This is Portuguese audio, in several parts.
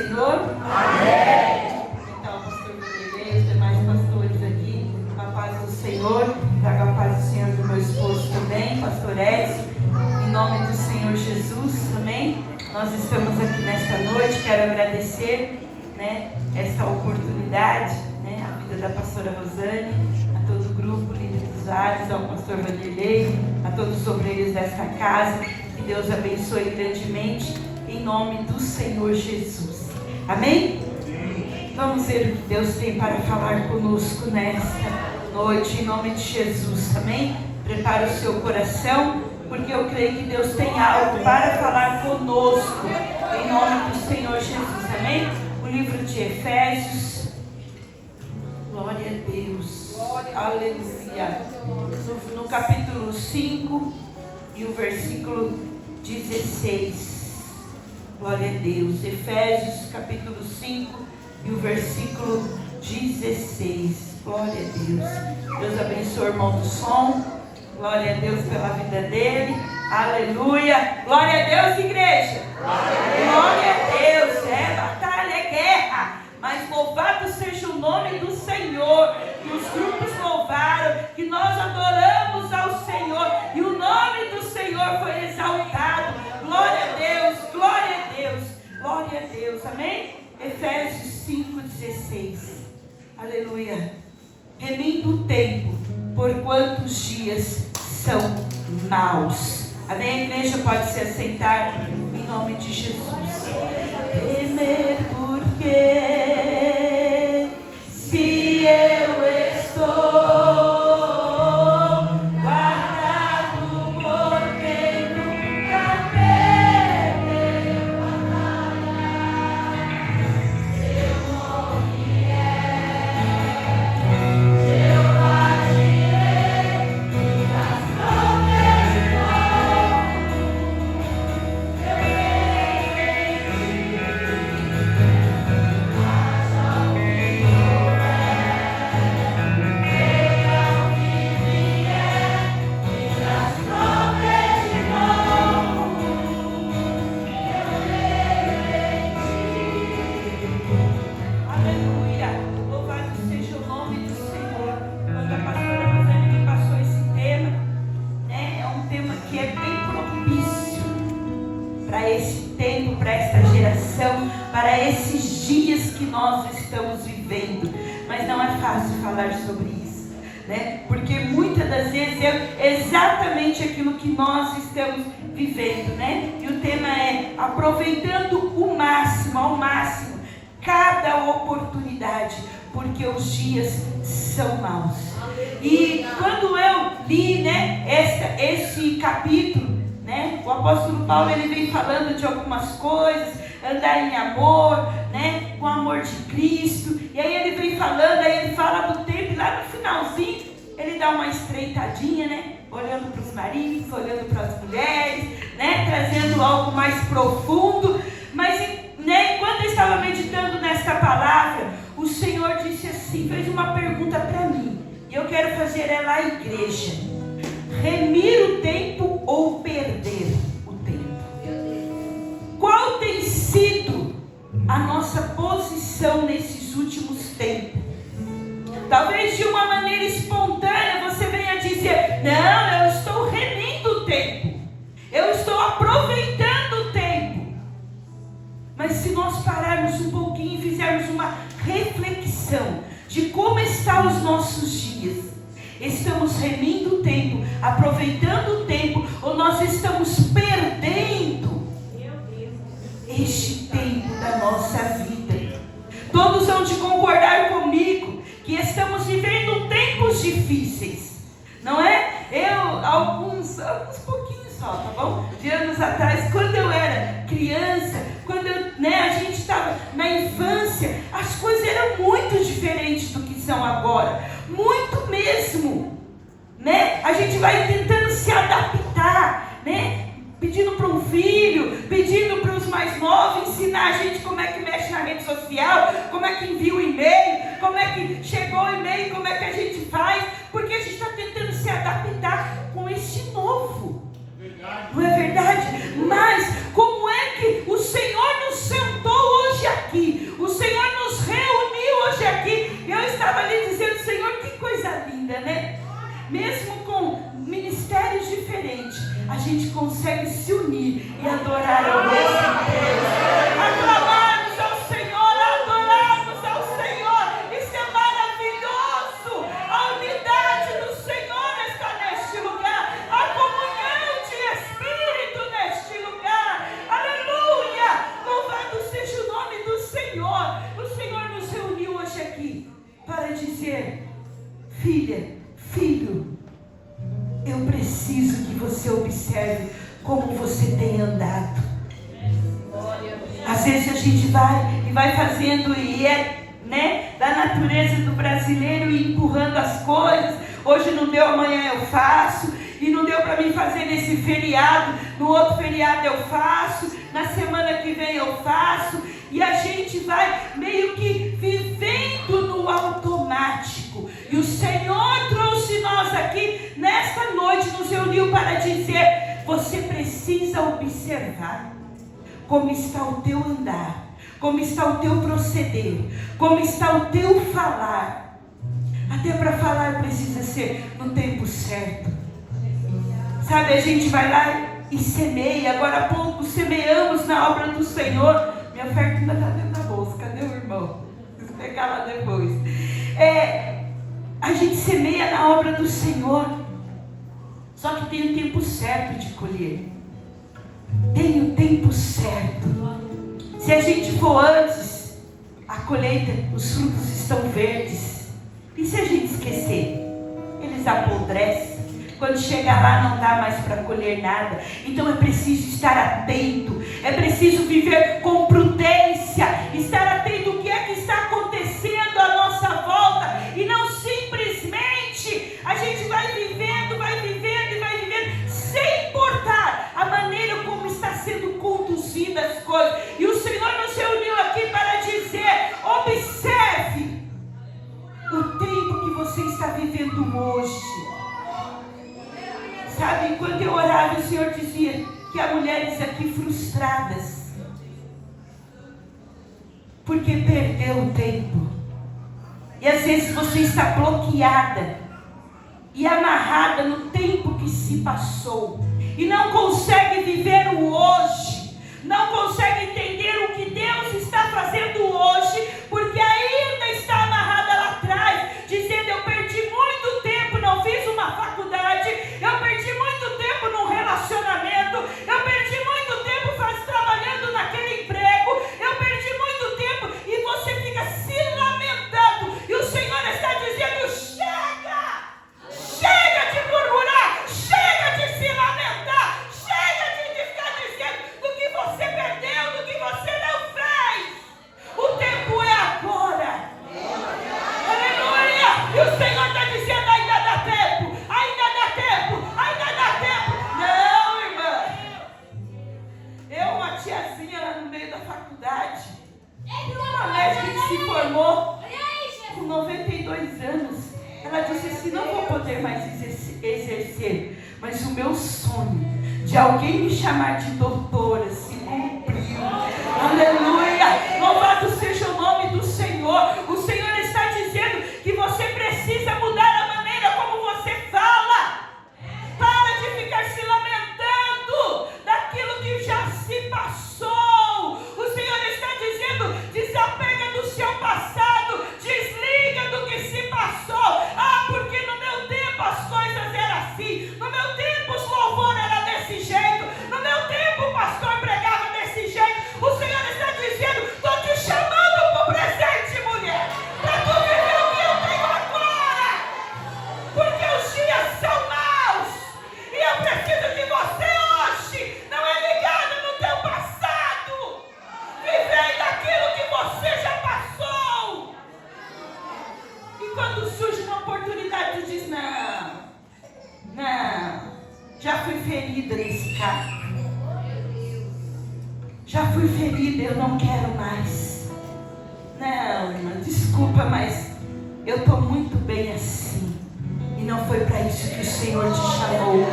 Senhor? Amém. Então, o pastor Vanderlei, os demais pastores aqui, a paz do Senhor, traga a paz do Senhor do meu esposo também, pastor Edson, em nome do Senhor Jesus, amém? Nós estamos aqui nesta noite, quero agradecer, esta oportunidade, a vida da pastora Rosane, a todo o grupo, líder dos ares, ao pastor Vanderlei, a todos os obreiros desta casa, que Deus abençoe grandemente, em nome do Senhor Jesus. Amém? Vamos ver o que Deus tem para falar conosco nesta noite, em nome de Jesus. Amém? Prepare o seu coração, porque eu creio que Deus tem algo para falar conosco, em nome do Senhor Jesus. Amém? O livro de Efésios. Glória a Deus. Aleluia. No capítulo 5 e o versículo 16. Glória a Deus. Efésios capítulo 5 e o versículo 16. Glória a Deus. Deus abençoe o irmão do som. Glória a Deus pela vida dele. Aleluia. Glória a Deus, igreja. Glória a Deus. É batalha, é guerra. Mas louvado seja o nome do Senhor. Que os grupos louvaram, que nós adoramos ao Senhor. E o nome do Senhor foi exaltado. Glória a Deus, glória a Deus, glória a Deus. Amém? Efésios 5,16. Aleluia. Remindo o tempo, porquanto os dias são maus. Amém? A igreja pode se assentar em nome de Jesus. Temer porque se eu estou para esses dias que nós estamos vivendo, mas não é fácil falar sobre isso, porque muitas das vezes é exatamente aquilo que nós estamos vivendo, e o tema é aproveitando o máximo, ao máximo, cada oportunidade, porque os dias são maus. E quando eu li, esse capítulo, o apóstolo Paulo ele vem falando de algumas coisas, andar em amor, com o amor de Cristo, e aí ele vem falando, aí ele fala do tempo, e lá no finalzinho, ele dá uma estreitadinha, olhando para os maridos, olhando para as mulheres, trazendo algo mais profundo, mas, enquanto eu estava meditando nesta palavra, o Senhor disse assim, fez uma pergunta para mim, e eu quero fazer ela à igreja: remir o tempo ou perder o tempo? Qual tem sido a nossa posição nesses últimos tempos? Talvez de uma maneira espontânea você venha dizer: não, eu estou remindo o tempo, eu estou aproveitando o tempo. Mas se nós pararmos um pouquinho e fizermos uma reflexão de como estão os nossos dias, estamos remindo o tempo, aproveitando o tempo, ou nós estamos perdendo este tempo da nossa vida? Todos vão de concordar comigo que estamos vivendo tempos difíceis, não é? Alguns pouquinhos só, tá bom? De anos atrás, quando eu era criança, quando a gente estava na infância, as coisas eram muito diferentes do que são agora, muito mesmo, A gente vai tentando se adaptar, Pedindo para um filho, pedindo para os mais novos, ensinar a gente como é que mexe na rede social, como é que envia o e-mail, como é que chegou o e-mail, como é que a gente faz, porque a gente está tentando se adaptar com esse novo. Não é verdade? Mas como é que o Senhor nos sentou hoje aqui gente consegue se unir e adorar ao nosso Deus. Aclamarmos ao Senhor, adorarmos ao Senhor. Isso é maravilhoso. A unidade do Senhor está neste lugar. A comunhão de Espírito neste lugar. Aleluia! Louvado seja o nome do Senhor. O Senhor nos reuniu hoje aqui para dizer: filha, filho, eu preciso que você observe como você tem andado. Às vezes a gente vai fazendo e da natureza do brasileiro e empurrando as coisas. Hoje não deu, amanhã eu faço. E não deu para mim fazer nesse feriado. No outro feriado eu faço. Na semana que vem eu faço. E a gente vai meio que vivendo no automático. E o Senhor trouxe nós aqui nesta noite, nos reuniu para dizer: você precisa observar como está o teu andar, como está o teu proceder, como está o teu falar. Até para falar precisa ser no tempo certo. Sabe, a gente vai lá e semeia. Agora há pouco semeamos na obra do Senhor. Minha oferta ainda está dentro da bolsa. Cadê o irmão? Preciso pegar lá depois. A gente semeia na obra do Senhor. Só que tem o tempo certo de colher. Tem o tempo certo. Se a gente for antes, a colheita, os frutos estão verdes. E se a gente esquecer? Eles apodrecem. Quando chegar lá não dá mais para colher nada. Então é preciso estar atento. É preciso viver com prudência. Estar atento ao que é que está acontecendo à nossa volta. E não simplesmente a gente vai vivendo, sem importar a maneira como está sendo conduzida as coisas. E o Senhor nos reuniu aqui para dizer: observe o tempo que você está vivendo hoje. Sabe, enquanto eu orava, o Senhor dizia que há mulheres aqui frustradas, porque perdeu o tempo. E às vezes você está bloqueada e amarrada no tempo que se passou, e não consegue viver o hoje, não consegue entender o que Deus está fazendo hoje, porque ainda está amarrada lá atrás, dizendo: eu perdi muito tempo, não fiz uma faculdade, eu perdi muito tempo num relacionamento, eu perdi muito tempo trabalhando naquele emprego, eu perdi muito tempo, e você fica se lamentando, e o Senhor está dizendo: chega de murmurar, chega de se lamentar, chega de ficar dizendo do que você perdeu, do que você não fez. O tempo é agora. Aleluia! E o Senhor está dizendo: ainda dá tempo, ainda dá tempo, ainda dá tempo. Não, irmã. Eu, uma tiazinha lá no meio da faculdade, uma médica que se formou com 92 anos. Ela disse assim: não vou poder mais exercer, mas o meu sonho de alguém me chamar de doutora se cumpriu. Aleluia! Louvado seja o nome do Senhor. O Senhor está dizendo que você precisa mudar a maneira como você fala. Para de ficar se lamentando daquilo que já se passou. O Senhor está dizendo: desapega do seu passado, desliga do que se passou. Porque no meu tempo as coisas eram assim, no meu tempo os louvor era desse jeito, no meu tempo o pastor pregava desse jeito. O Senhor está dizendo: estou te chamando para o presente, mulher, para tu viver o que eu tenho agora, porque os dias são maus, e eu preciso que você hoje não é ligado no teu passado, vivendo aquilo que você já passou. E quando surge uma oportunidade, tu diz: não, já fui ferida nesse carro, já fui ferida, eu não quero mais. Não, irmã, desculpa, mas eu estou muito bem assim. E não foi para isso que o Senhor te chamou.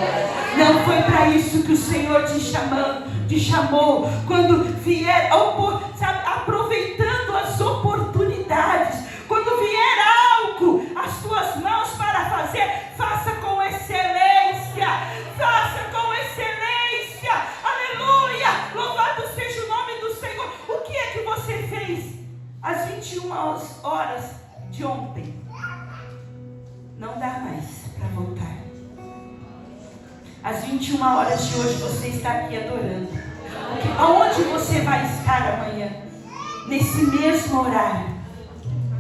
Não foi para isso que o Senhor te chamou. Quando vier, sabe, aproveitando as oportunidades, quando vier algo às tuas mãos para fazer, faça com excelência. Faça com excelência. 21 horas de hoje você está aqui adorando. Aonde você vai estar amanhã? Nesse mesmo horário.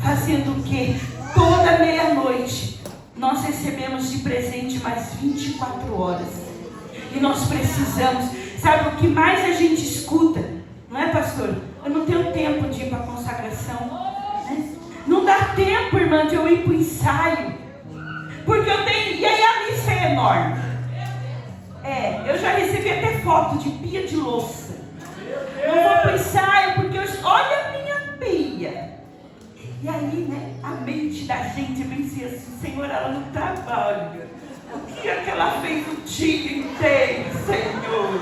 Fazendo o quê? Toda meia-noite nós recebemos de presente mais 24 horas. E nós precisamos. Sabe o que mais a gente escuta? Não é, pastor? Eu não tenho tempo de ir para a consagração. Né? Não dá tempo, irmã, de eu ir para o ensaio. Porque eu tenho... E aí a missa é enorme. Eu já recebi até foto de pia de louça. Eu vou para o ensaio porque olha a minha pia. E aí, né, a mente da gente pensa assim, Senhor, ela não trabalha. O que é que ela fez o dia inteiro, Senhor?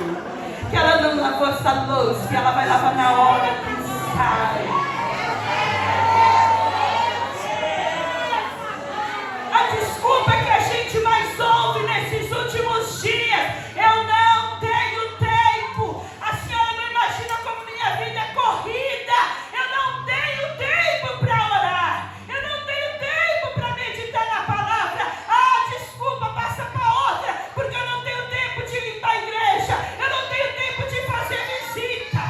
Que ela não lavou essa louça e ela vai lavar na hora do ensaio. A desculpa que a gente mais ouve nesses últimos dias: eu não tenho tempo. A senhora não imagina como minha vida é corrida. Eu não tenho tempo para orar. Eu não tenho tempo para meditar na palavra. Desculpa, passa para outra, porque eu não tenho tempo de limpar a igreja. Eu não tenho tempo de fazer visita.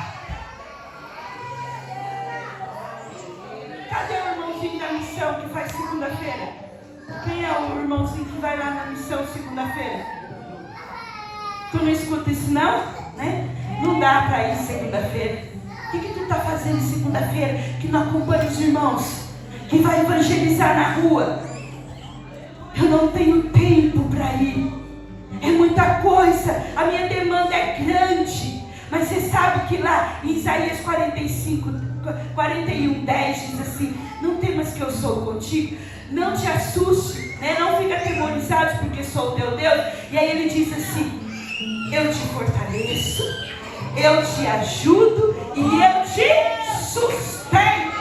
Cadê o irmãozinho da missão que faz segunda-feira? Quem é o irmãozinho que vai lá na missão segunda-feira? Tu não escuta isso não? Né? Não dá para ir segunda-feira. O que tu está fazendo segunda-feira que não acompanha os irmãos? Que vai evangelizar na rua? Eu não tenho tempo para ir. É muita coisa. A minha demanda é grande. Mas você sabe que lá em Isaías 41, 10 diz assim: não temas que eu sou contigo. Não te assuste, né? Não fica atemorizado porque sou o teu Deus. E aí ele diz assim: eu te fortaleço, eu te ajudo e eu te sustento.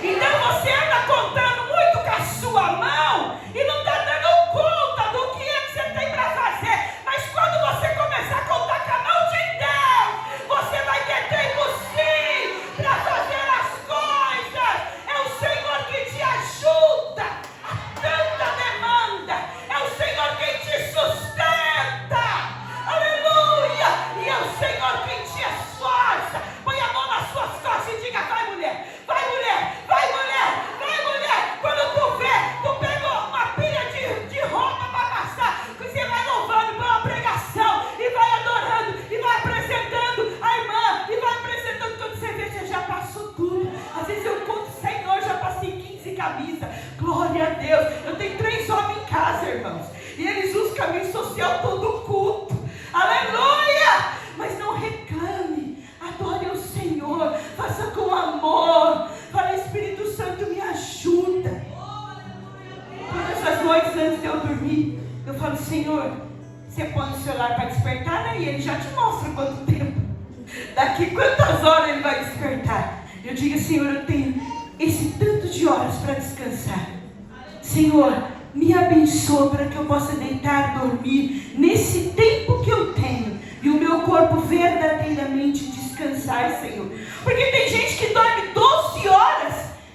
Então você anda contando muito com a sua mão e não está dando conta do que é que você tem para fazer. Mas quando você começar a contar com a mão de Deus, você vai ter tempo sim para fazer as coisas. É o Senhor que te ajuda a tanta demanda. É o Senhor quem te sustenta. Aleluia! E é o Senhor quem te esforça. Põe a mão nas suas costas e diga: vai mulher, vai mulher, vai mulher, vai mulher. Quando tu vê, tu pegou uma pilha de roupa para passar, você vai louvando para uma pregação e vai adorando e vai apresentando a irmã e vai apresentando. Quando você vê, você já passou tudo. Às vezes eu conto: Senhor, já passei 15 camisas. Glória a Deus. Eu tenho 3 homens em casa, irmãos, e eles usam camisa social todo culto. Aleluia! Mas não reclame, adore o Senhor, faça com amor. Fala: Espírito Santo, me ajuda. Todas as noites antes de eu dormir, eu falo: Senhor, você põe o celular para despertar, né? E ele já te mostra quanto tempo, daqui quantas horas ele vai despertar. Eu digo: Senhor, eu tenho esse tanto de horas para descansar. Senhor, me abençoa para que eu possa deitar, dormir nesse tempo que eu tenho e o meu corpo verdadeiramente descansar, Senhor. Porque tem gente que dorme 12 horas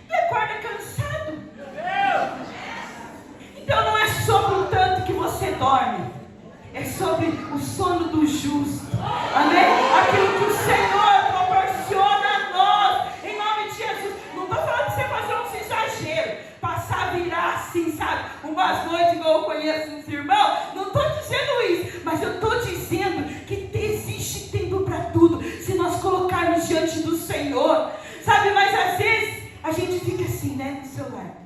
e acorda cansado. Então não é sobre o tanto que você dorme, é sobre o sono do justo. Amém? Aquilo que o Senhor proporciona a nós, em nome de Jesus. Não estou falando de você fazer uns exageros, passar a virar assim, sabe? Umas noites igual eu conheço os irmãos. Não estou dizendo isso, mas eu estou dizendo que existe tempo para tudo, se nós colocarmos diante do Senhor, sabe? Mas às vezes a gente fica assim, né, no celular.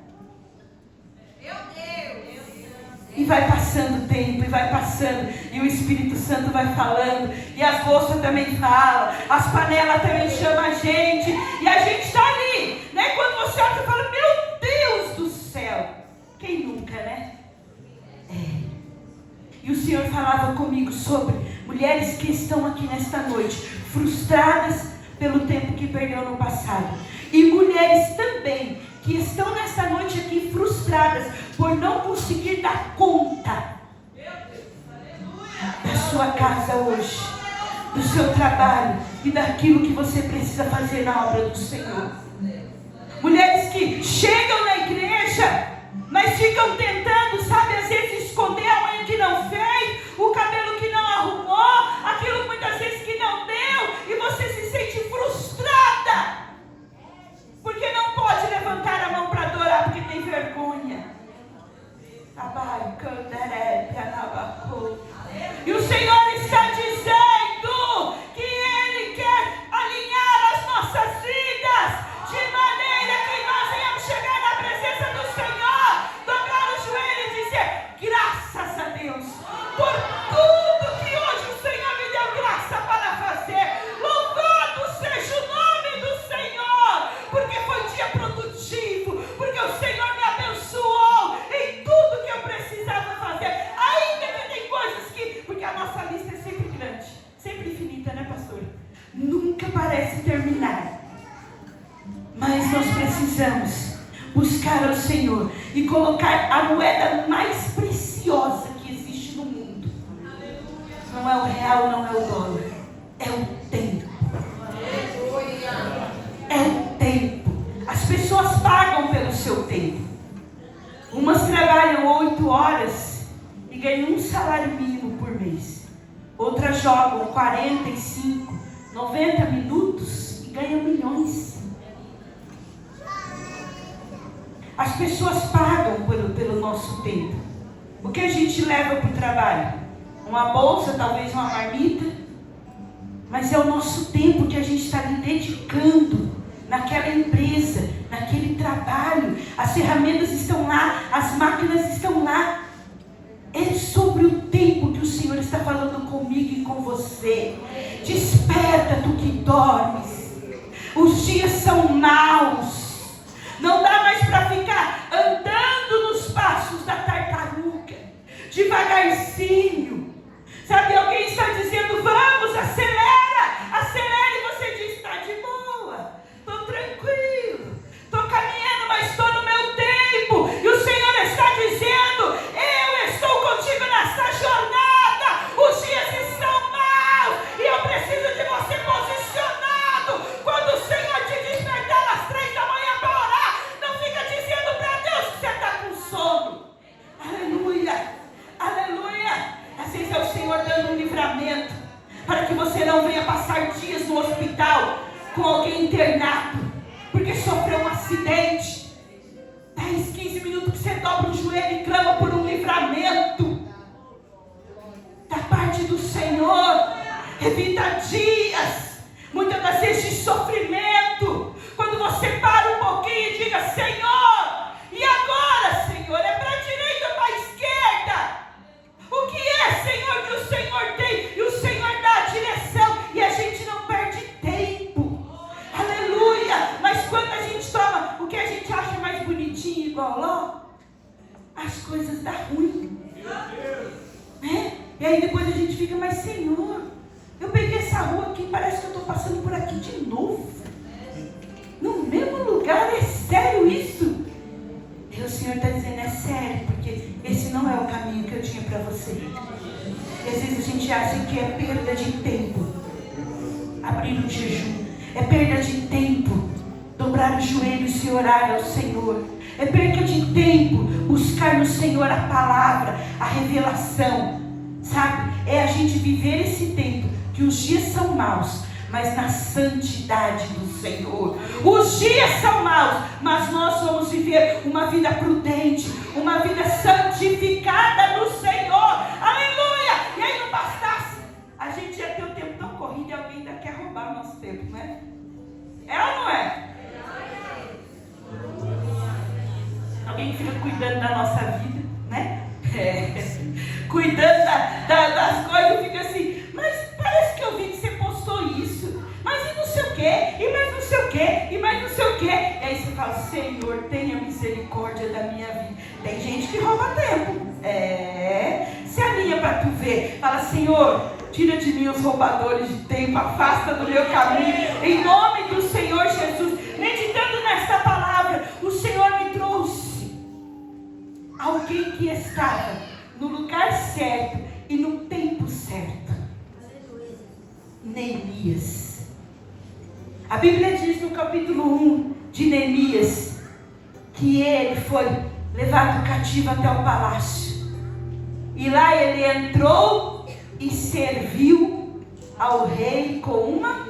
Meu Deus! E vai passando o tempo, e vai passando, e o Espírito Santo vai falando, e as louças também falam, as panelas também chamam a gente, e a gente está ali, né? Quando você olha, você fala: meu Deus do céu! Quem nunca, né? E o Senhor falava comigo sobre mulheres que estão aqui nesta noite, frustradas pelo tempo que perdeu no passado, e mulheres também que estão nesta noite aqui frustradas por não conseguir dar conta da sua casa hoje, do seu trabalho e daquilo que você precisa fazer na obra do Senhor. Mulheres que chegam na igreja, mas ficam tentando, sabe, às vezes esconder a unha que não fez, o cabelo que não pastora? Nunca parece terminar. Mas nós precisamos buscar ao Senhor e colocar a moeda mais preciosa que existe no mundo. Não é o real, não é o dólar. É o tempo. É o tempo. As pessoas pagam pelo seu tempo. Umas trabalham 8 horas e ganham um salário mínimo por mês. Outras jogam 45, 90 minutos e ganham milhões. As pessoas pagam pelo nosso tempo. O que a gente leva para o trabalho? Uma bolsa, talvez uma marmita. Mas é o nosso tempo que a gente está ali dedicando naquela empresa, naquele trabalho. As ferramentas estão lá, as máquinas estão lá. É sobre o tempo que o Senhor está falando comigo e com você. Desperta, tu que dormes. Os dias são maus. Não dá mais para ficar andando nos passos da tartaruga, devagarzinho. Sabe, alguém está dizendo, vamos, acelera, acelera, e você diz, está de boa, estou tranquilo, estou caminhando, mas estou no meu tempo. E o Senhor está dizendo, eu estou contigo nessa jornada. Os dias estão maus e eu preciso de você posicionado. Quando o Senhor te despertar às 3 da manhã para orar, não fica dizendo para Deus que você está com sono. Aleluia, aleluia. Às vezes é o Senhor dando um livramento para que você não venha passar dias no hospital com alguém internado porque sofreu um acidente. 10, 15 minutos que você dobra o joelho e clama por um livramento da parte do Senhor. Evita dias, muitas das vezes, de sofrimento. Quando você para um pouquinho e diga, Senhor, e agora, Senhor? É para a direita ou para a esquerda? O que é, Senhor, que o Senhor tem? E o Senhor dá a direção e a gente não perde tempo. Aleluia! Mas quando a gente toma o que a gente acha mais bonitinho, igual ó, as coisas dão ruim. Né? E aí depois a gente fica, mas Senhor, eu peguei essa rua aqui, parece que eu estou passando por aqui de novo. No mesmo lugar, é sério isso? E o Senhor está dizendo, é sério, porque esse não é o caminho que eu tinha para você. E às vezes a gente acha que é perda de tempo abrir um jejum, é perda de tempo dobrar os joelhos e orar ao Senhor, é perda de tempo buscar no Senhor a palavra, a revelação, sabe? É a gente viver esse tempo, que os dias são maus, mas na santidade do Senhor. Os dias são maus, mas nós vamos viver uma vida prudente, uma vida santificada no Senhor. Aleluia! E aí não bastasse, a gente ia ter o tempo tão corrido e alguém ainda quer roubar o nosso tempo, não é? É ou não é? Alguém fica cuidando da nossa vida, né? Cuidando das coisas, fica assim, mas parece que eu vi que você postou isso, mas e não sei o quê, e mais não sei o quê, e mais não sei o quê. E aí você fala, Senhor, tenha misericórdia da minha vida. Tem gente que rouba tempo. Se alinha para tu ver. Fala, Senhor, tira de mim os roubadores de tempo, afasta do meu caminho, em nome do Senhor Jesus. Meditando nesta palavra, o Senhor me trouxe alguém que estava no lugar certo e no tempo certo. Neemias. A Bíblia diz no capítulo 1 de Neemias que ele foi levado cativo até o palácio. E lá ele entrou e serviu ao rei com uma...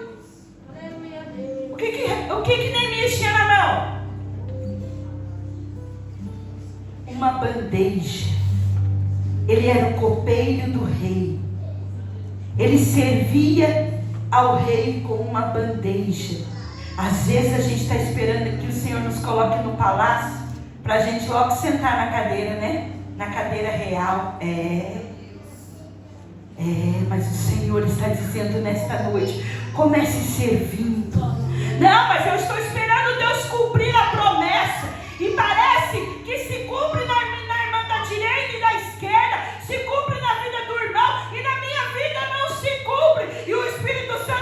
O que Neemias tinha na mão? Uma bandeja. Ele era o copeiro do rei. Ele servia ao rei com uma bandeja. Às vezes a gente está esperando que o Senhor nos coloque no palácio para a gente logo sentar na cadeira, né? Na cadeira real. Mas o Senhor está dizendo nesta noite, comece servindo. Não, mas eu estou esperando Deus cumprir a promessa. E parece que se cumpre na irmã da direita e da esquerda, se cumpre na vida do irmão, e na minha vida não se cumpre. E o Espírito Santo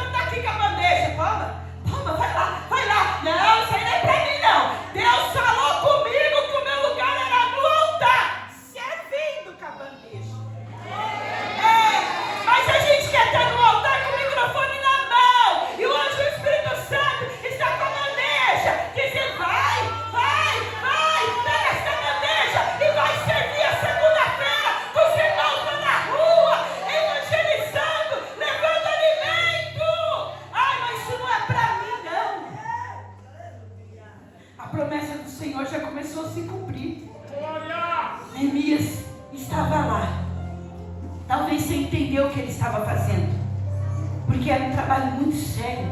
porque era um trabalho muito sério.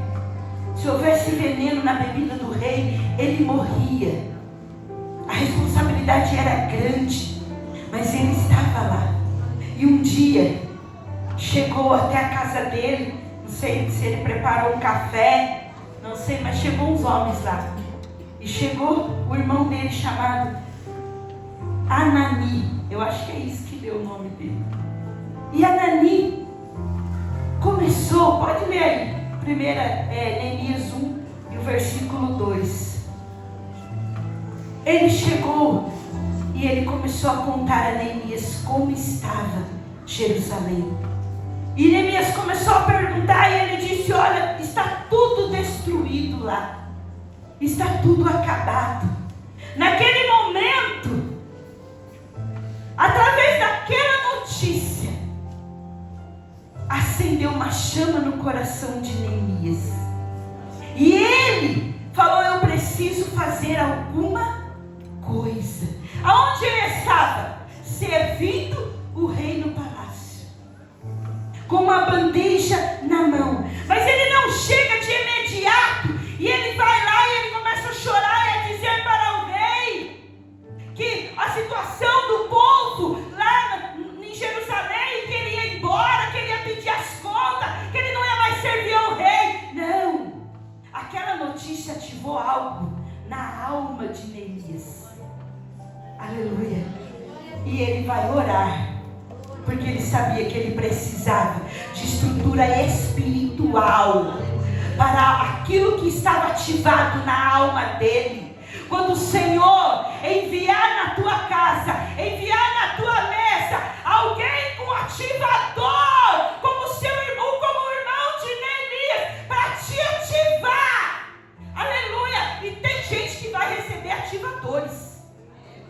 Se houvesse veneno na bebida do rei, ele morria. A responsabilidade era grande, mas ele estava lá. E um dia, chegou até a casa dele, não sei se ele preparou um café, não sei, mas chegou uns homens lá. E chegou o irmão dele chamado Anani, eu acho que é isso que deu o nome dele. E Anani começou, pode ler aí, Neemias 1 e o versículo 2. Ele chegou e ele começou a contar a Neemias como estava Jerusalém. E Neemias começou a perguntar e ele disse: olha, está tudo destruído lá, está tudo acabado. Naquele momento, através daquela notícia, acendeu uma chama no coração de Neemias. E ele falou: eu preciso fazer alguma coisa. Aonde ele estava? Servindo o rei no palácio, com uma bandeja na mão. Mas ele não chega de imediato e ele vai lá e ele começa a chorar e a dizer para o rei que a situação do povo lá em Jerusalém, que ele ia embora, que ele ia pedir as contas, que ele não ia mais servir ao rei. Não, aquela notícia ativou algo na alma de Neemias. Aleluia. E ele vai orar, porque ele sabia que ele precisava de estrutura espiritual para aquilo que estava ativado na alma dele. Quando o Senhor enviar na tua casa, enviar na tua mesa alguém com ativador, como seu irmão, como o irmão de Neemias, para te ativar. Aleluia. E tem gente que vai receber ativadores.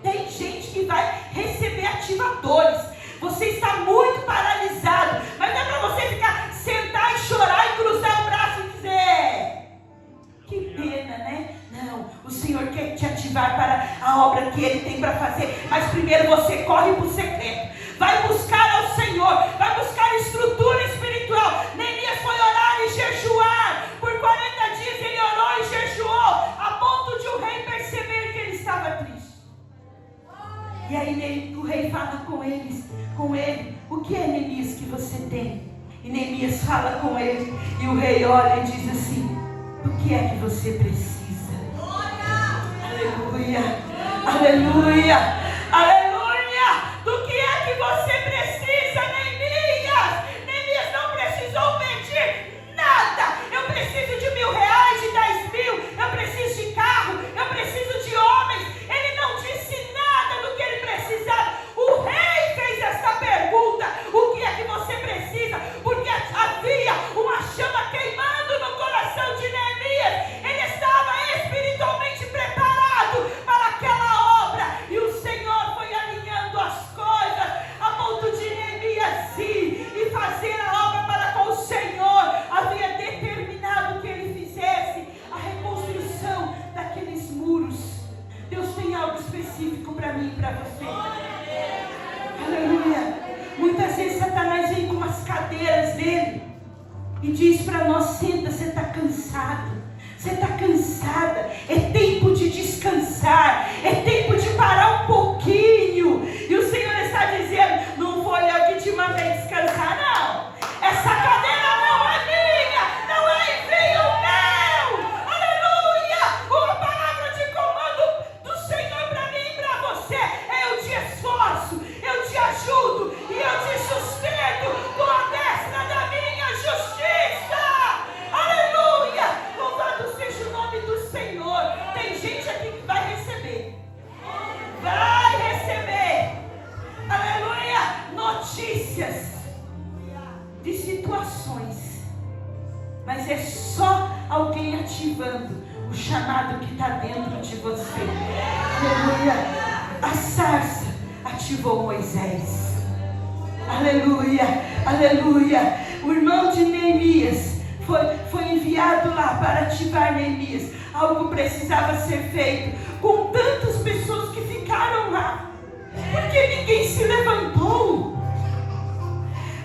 Tem gente que vai receber ativadores. Você está muito paralisado, mas não é para você ficar, sentar e chorar e cruzar o braço e dizer: que pena, né? Não, o Senhor quer te ativar para a obra que Ele tem para fazer. Mas primeiro você corre para o secreto, vai buscar ao Senhor, vai buscar estrutura espiritual. Neemias foi orar e jejuar. Por 40 dias ele orou e jejuou, a ponto de o rei perceber que ele estava triste. E aí o rei fala com ele: o que é, Neemias, que você tem? E Neemias fala com ele, e o rei olha e diz assim: o que é que você precisa? Aleluia, aleluia, aleluia. Do que é que você precisa, Neemias? Neemias não precisou pedir nada. Eu preciso de R$1.000, de 10.000, eu preciso de carro, eu preciso de homens. Ele não disse nada do que ele precisava. O rei fez essa pergunta: o que é que você precisa? Porque havia uma chama queimando no coração de Neemias. Ele estava espiritualmente preparado para aquela obra, e o Senhor foi alinhando as coisas a ponto de Neemias ir e fazer a obra para com o Senhor havia determinado que ele fizesse a reconstrução daqueles muros. Deus tem algo específico para mim e para você. Aleluia. Muitas vezes Satanás vem com umas cadeiras dele e diz para nós: senta, você está cansado, você está cansada, é tempo de descansar, é tempo de parar um pouquinho. E o Senhor está dizendo: não foi eu que te mandei descansar, não. Essa cadeira não é minha, não é envio meu. Aleluia. Uma palavra de comando do Senhor para mim e para você é: eu te esforço, eu te ajudo e eu te sustento com a destra da minha justiça. Aleluia. Louvado seja o nome do Senhor. Tem gente aqui que vai receber. Vai receber. Aleluia. Notícias de situações. Mas é só alguém ativando o chamado que está dentro de você. Aleluia. A sarça ativou Moisés. Aleluia, aleluia. O irmão de Neemias foi enviado lá para ativar Neemias. Algo precisava ser feito com tantas pessoas que ficaram lá. Porque ninguém se levantou.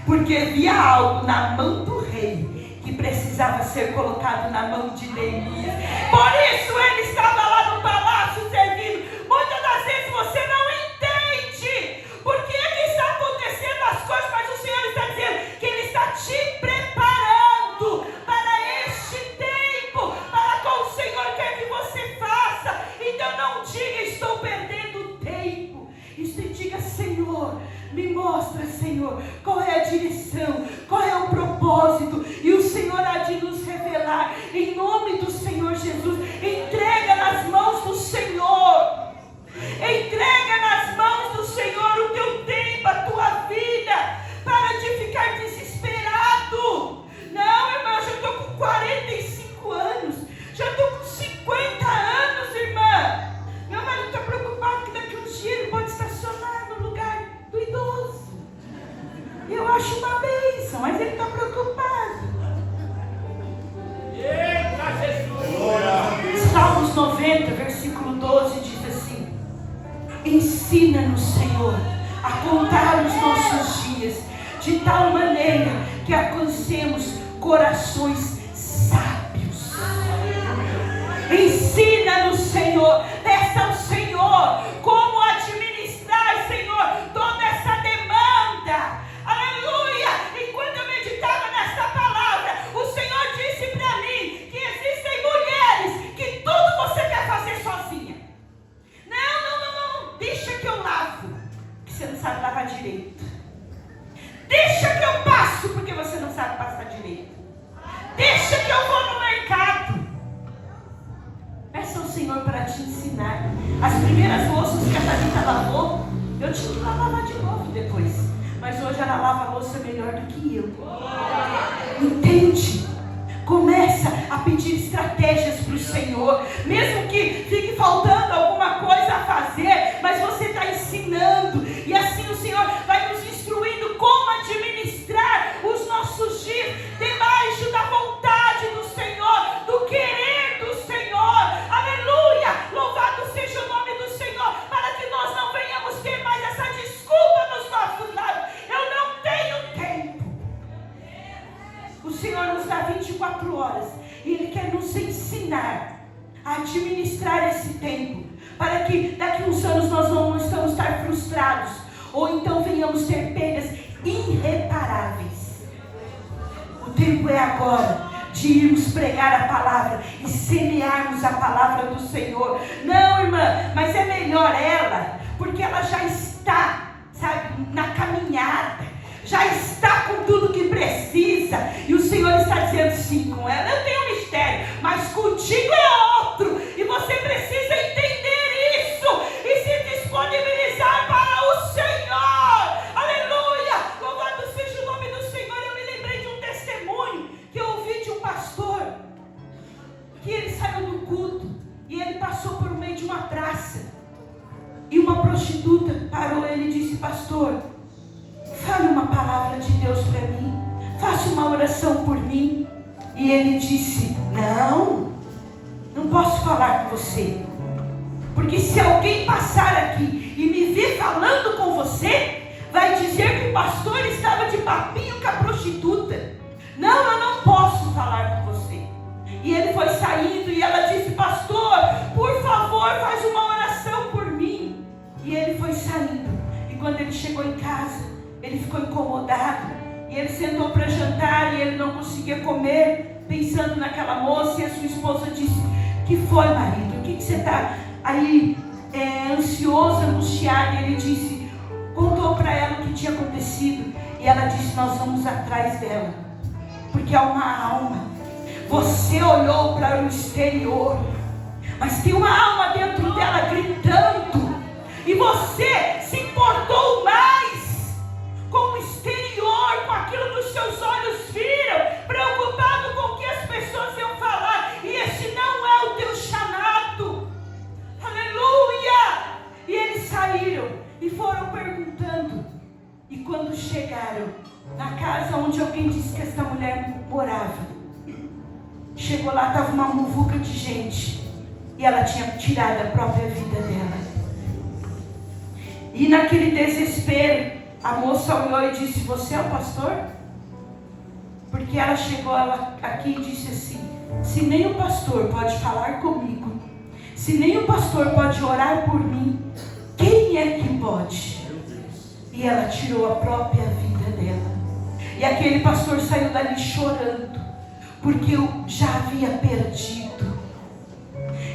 Porque havia algo na mão do rei que precisava ser colocado na mão de Neemias. Por isso ele estava lá no palácio servindo. Muitas das vezes você não entende por que está acontecendo as coisas, mas o Senhor está dizendo que Ele está te preparando para este tempo, para com o Senhor quer que você faça. Então não diga, estou perdendo tempo. Isso diga, Senhor, me mostra, Senhor, qual é a direção, qual é o propósito, e o Senhor há de nos revelar, em nome do Senhor Jesus. Entrega nas mãos do Senhor, entrega nas mãos do Senhor o teu tempo, a tua vida. Para de ficar desesperado. Não, irmã, eu já estou com 45 anos, já estou com 50 anos, irmã. Meu marido está preocupado que daqui uns dias ele pode estacionar no lugar do idoso. Eu acho uma bênção, mas ele está preocupado. Eita, Jesus! Salmos 90, versículo 12 diz assim: ensina-nos, Senhor, a contar os nossos dias, de tal maneira que alcancemos corações sábios. Ensina-nos, Senhor, peça ao Senhor como administrar, Senhor, toda essa demanda. Aleluia! E quando eu meditava nessa palavra, o Senhor disse para mim que existem mulheres que tudo você quer fazer sozinha. Não, deixa que eu lavo, porque você não sabe lavar direito. Deixa que eu passo, porque você não sabe passar direito. Deixa que eu vou no mercado. Peça ao Senhor para te ensinar. As primeiras louças que a Thalita lavou, eu tive que lavar de novo depois. Mas hoje ela lava a louça melhor do que eu. Entende? Começa a pedir estratégias para o Senhor. Mesmo que fique faltando alguma coisa a fazer, mas você está ensinando. E assim o Senhor vai nos instruindo como administrar os nossos dias debaixo da vontade do Senhor, do querer do Senhor. Aleluia! Louvado seja o nome do Senhor, para que nós não venhamos ter mais essa desculpa nos nossos lados. Eu não tenho tempo. O Senhor nos dá 24 horas e Ele quer nos ensinar a administrar esse tempo, para que daqui a uns anos nós não estamos estar frustrados, ou então venhamos ter perdas irreparáveis. O tempo é agora de irmos pregar a palavra e semearmos a palavra do Senhor. Não, irmã, mas é melhor ela, porque ela já está, sabe, na caminhada, já está com tudo que precisa, e o Senhor está dizendo sim com ela. Eu tenho um mistério, mas contigo é outro, e você precisa entender isso e se disponibilizar para o Senhor. Aleluia! Louvado seja o nome do Senhor. Eu me lembrei de um testemunho que eu ouvi de um pastor, que ele saiu do culto e ele passou por meio de uma praça, e uma prostituta parou ele e disse: pastor, fale uma palavra de Deus para mim, faça uma oração por mim. E ele disse: não posso falar com você, porque se alguém passar aqui e me ver falando com você, vai dizer que o pastor estava de papinho com a prostituta. Não, eu não posso falar com você. E ele foi saindo e ela disse: pastor, por favor, faz uma oração por mim. E ele foi saindo, e quando ele chegou em casa, ele ficou incomodado, e ele sentou para jantar e ele não conseguia comer, pensando naquela moça. E a sua esposa disse: que foi, marido? O que você está aí ansioso, angustiado? E ele disse, contou para ela o que tinha acontecido, e ela disse: nós vamos atrás dela, porque é uma alma. Você olhou para o exterior, mas tem uma alma dentro dela gritando, e você se importou mais com o exterior, com aquilo que os seus olhos viram, preocupado com o que as pessoas iam falar, e esse não é o teu chamado. Aleluia! E eles saíram e foram perguntando, e quando chegaram na casa onde alguém disse que essa mulher morava, chegou lá, estava uma muvuca de gente, e ela tinha tirado a própria vida dela. E naquele desespero, a moça olhou e disse: você é o pastor? Porque ela chegou aqui e disse assim: se nem o pastor pode falar comigo, se nem o pastor pode orar por mim, quem é que pode? E ela tirou a própria vida dela. E aquele pastor saiu dali chorando, porque eu já havia perdido.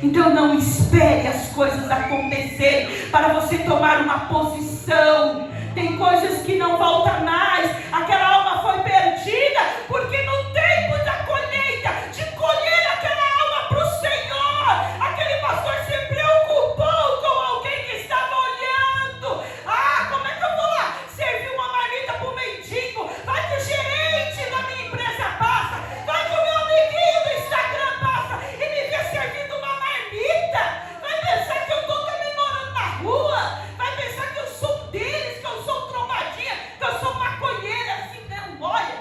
Então não espere as coisas acontecerem para você tomar uma posição. Tem coisas que não voltam mais. Aquela alma foi perdida, porque no tempo da colheita, de colher aquela alma para o Senhor, aquele pastor se preocupou com alguém que estava olhando. Ah, como é que eu vou lá servir uma marmita para o mendigo? Vai que o gerente da minha empresa passa, vai que o meu amiguinho do Instagram passa e me vê servindo uma marmita. Vai pensar que eu estou também morando na rua, vai pensar que eu sou um deles, que eu sou trombadinha, que eu sou maconheira, assim, não olha,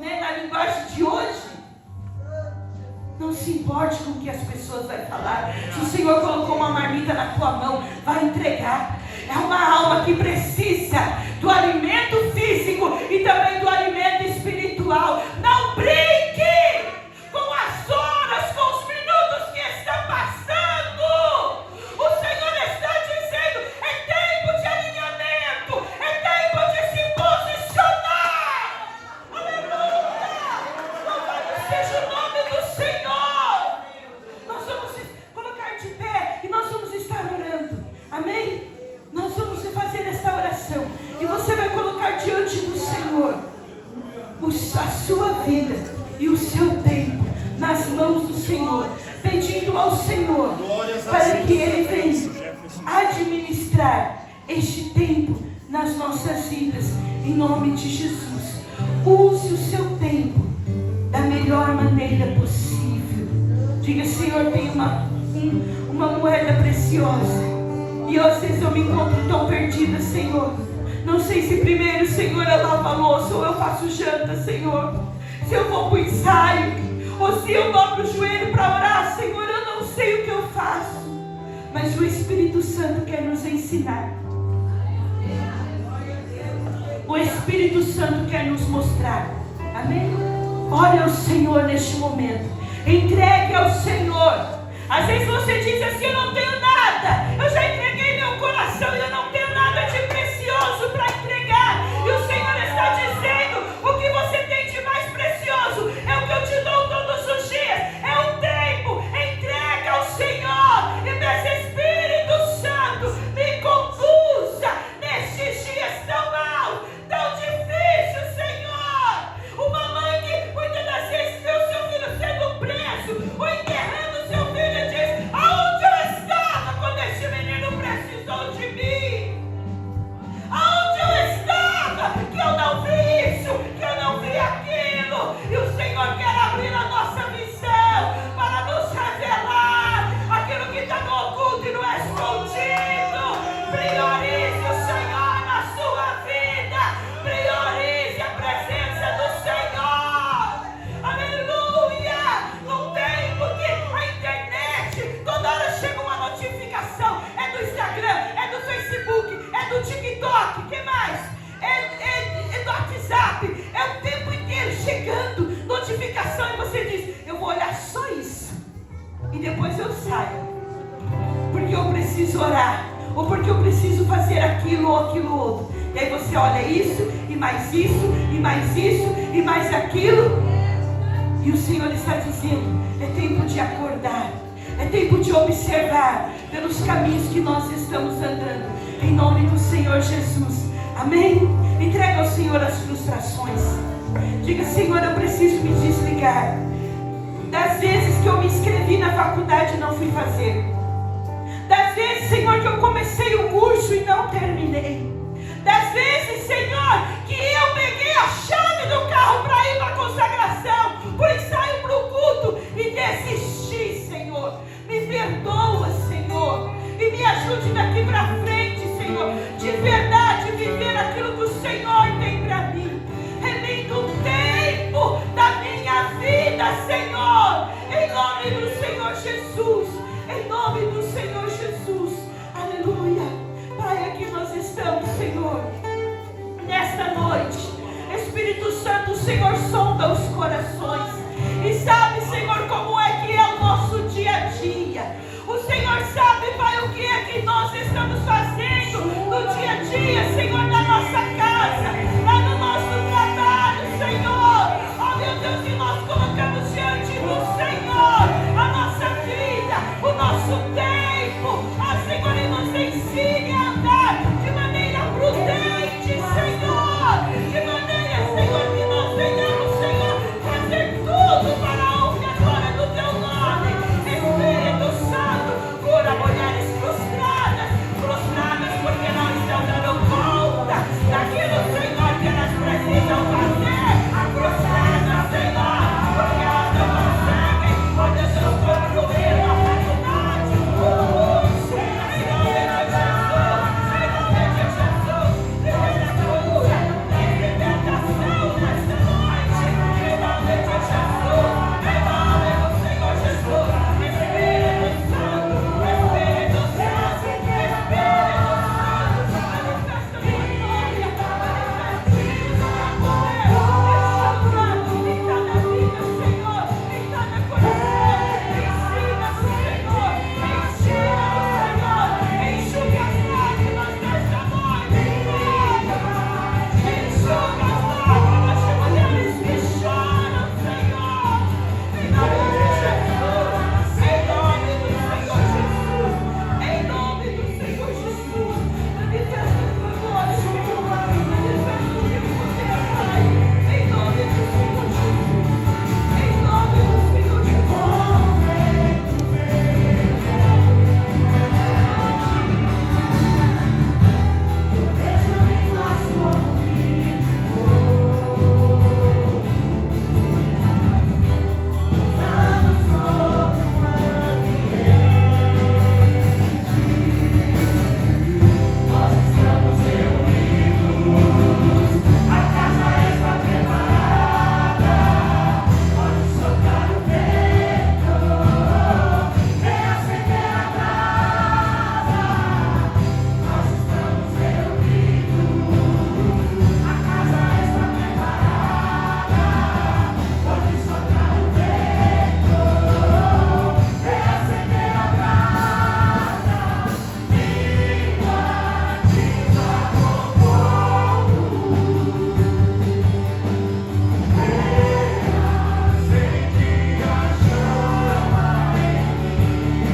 na linguagem de hoje. Não se importe com o que as pessoas vão falar. Se o Senhor colocou uma marmita na tua mão, vai entregar. É uma alma que precisa do alimento físico e também do alimento espiritual. Não brinque com as horas, com os minutos que estão passando. O Senhor está dizendo: é tempo de alinhamento, é tempo de se posicionar. Aleluia! Louvado seja o nome do Senhor. Nós vamos colocar de pé e nós vamos estar orando. Amém? Nós vamos fazer esta oração e você vai colocar diante do Senhor a sua vida e o seu tempo nas mãos do Senhor, pedindo ao Senhor para que Ele venha administrar este tempo nas nossas vidas, em nome de Jesus. Use o seu tempo da melhor maneira possível. Diga: Senhor, tem uma moeda preciosa e às vezes eu me encontro tão perdida, Senhor. Não sei se primeiro, Senhor, eu lavo a louça ou eu faço janta, Senhor. Se eu vou para o ensaio ou se eu dobro o joelho para orar, Senhor, eu não sei o que eu faço. Mas o Espírito Santo quer nos ensinar. O Espírito Santo quer nos mostrar. Amém? Ore ao Senhor neste momento. Entregue ao Senhor. Às vezes você diz assim: eu não tenho nada, eu já entreguei meu coração e eu não tenho nada de precioso para entregar. E o Senhor está dizendo: o que você tem de mais precioso é o que eu te dou todos os dias, é o tempo. Entrega ao Senhor e peça: Espírito Santo, me conduza nestes dias tão maus, tão difíceis, Senhor. Uma mãe que muitas das vezes vê o seu filho sendo preso ou enterrando o seu filho e diz: aonde eu estava quando esse menino precisou de mim? Aonde eu estava que eu não vi isso, que eu não vi aquilo? E o Senhor quer abrir a nossa visão para nos revelar aquilo que está no oculto e no escondido. Priorize o Senhor na sua vida, priorize a presença do Senhor. Aleluia! Não tem porque a internet, toda hora chega uma notificação, é do Instagram, é do Facebook, é do TikTok, que mais? É do WhatsApp, é o tempo inteiro chegando notificação e você diz: eu vou olhar só isso e depois eu saio, porque eu preciso orar, ou porque eu preciso fazer aquilo ou aquilo outro. E aí você olha isso, e mais isso, e mais isso, e mais aquilo. E o Senhor está dizendo: é tempo de acordar, é tempo de observar pelos caminhos que nós estamos andando, em nome do Senhor Jesus. Amém? Entrega ao Senhor as frustrações. Diga: Senhor, eu preciso me desligar das vezes que eu me inscrevi na faculdade e não fui fazer, das vezes, Senhor, que eu comecei o curso e não terminei, das vezes, Senhor, que eu peguei a chave do carro para ir para a consagração